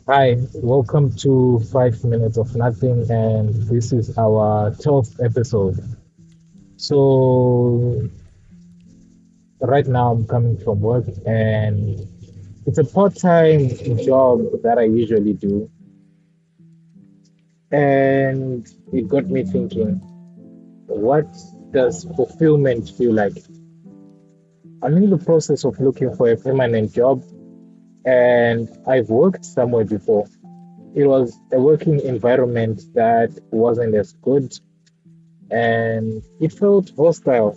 Hi, welcome to 5 Minutes of Nothing, and this is our 12th episode. So, right now I'm coming from work, and it's a part-time job that I usually do, and it got me thinking, what does fulfillment feel like? I'm in the process of looking for a permanent job, and I've worked somewhere before. It was a working environment that wasn't as good and it felt hostile.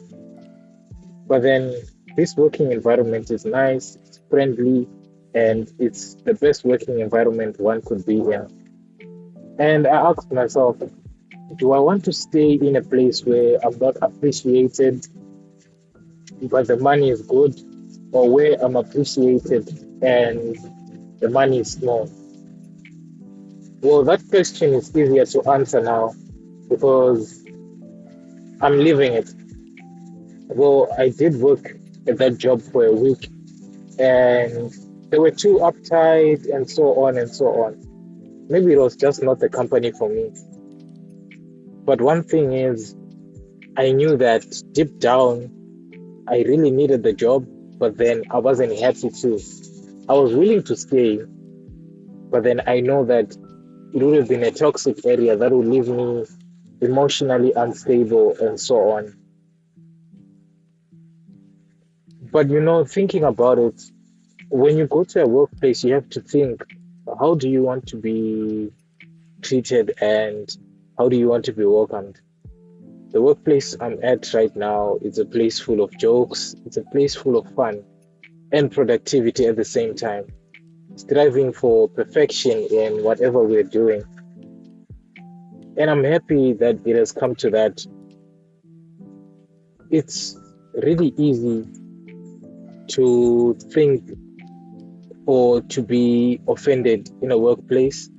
But then this working environment is nice, it's friendly, and it's the best working environment one could be in. And I asked myself, do I want to stay in a place where I'm not appreciated, but the money is good, or where I'm appreciated and the money is small? Well, that question is easier to answer now because I'm living it. Well, I did work at that job for a week and they were too uptight and so on and so on. Maybe it was just not the company for me. But one thing is, I knew that deep down, I really needed the job, but then I wasn't happy too. I was willing to stay, but then I know that it would have been a toxic area that would leave me emotionally unstable and so on. But thinking about it, when you go to a workplace, you have to think, how do you want to be treated and how do you want to be welcomed? The workplace I'm at right now is a place full of jokes, it's a place full of fun and productivity at the same time, striving for perfection in whatever we're doing. And I'm happy that it has come to that. It's really easy to think or to be offended in a workplace.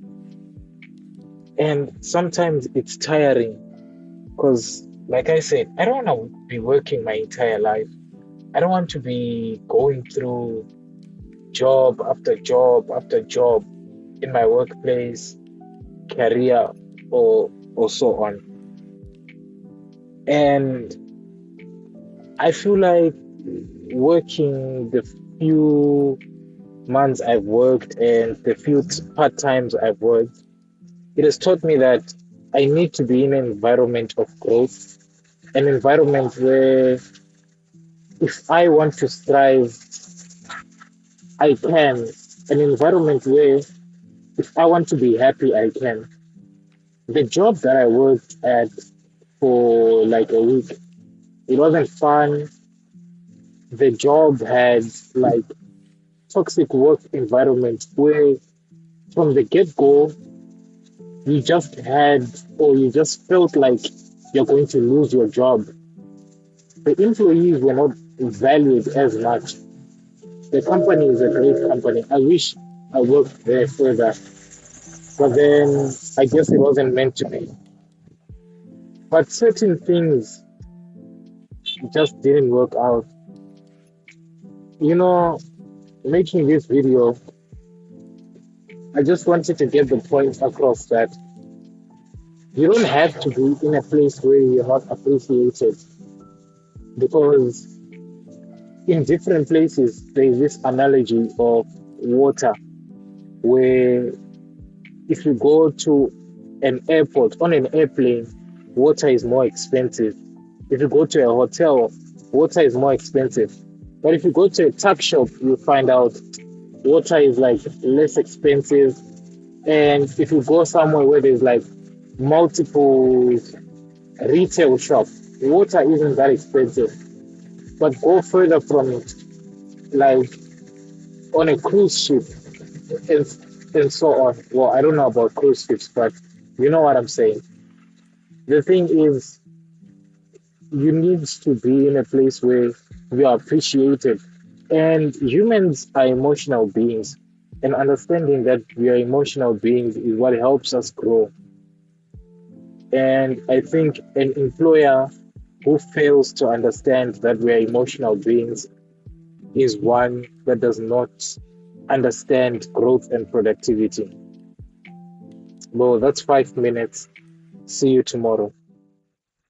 And sometimes it's tiring because, like I said, I don't want to be working my entire life. I don't want to be going through job after job after job in my workplace, career, or so on. And I feel like working the few months I've worked and the few part times I've worked, it has taught me that I need to be in an environment of growth, an environment where if I want to strive, I can, an environment where if I want to be happy, I can. The job that I worked at for like a week, it wasn't fun. The job had like toxic work environment where from the get-go you just had or you just felt like you're going to lose your job. The employees were not valued as much. The company is a great company. I wish I worked there further, but then I guess it wasn't meant to be. But certain things just didn't work out. You know, making this video, I just wanted to get the point across that you don't have to be in a place where you're not appreciated because in different places there's this analogy of water where if you go to an airport on an airplane, water is more expensive. If you go to a hotel, water is more expensive. But if you go to a tuck shop, you find out water is like less expensive. And if you go somewhere where there's like multiple retail shop, water isn't that expensive. But go further from it, like on a cruise ship and, and so on. Well, I don't know about cruise ships, but you know what I'm saying. The thing is, you need to be in a place where you are appreciated. And humans are emotional beings. And understanding that we are emotional beings is what helps us grow. And I think an employer who fails to understand that we are emotional beings is one that does not understand growth and productivity. Well, that's 5 minutes. See you tomorrow.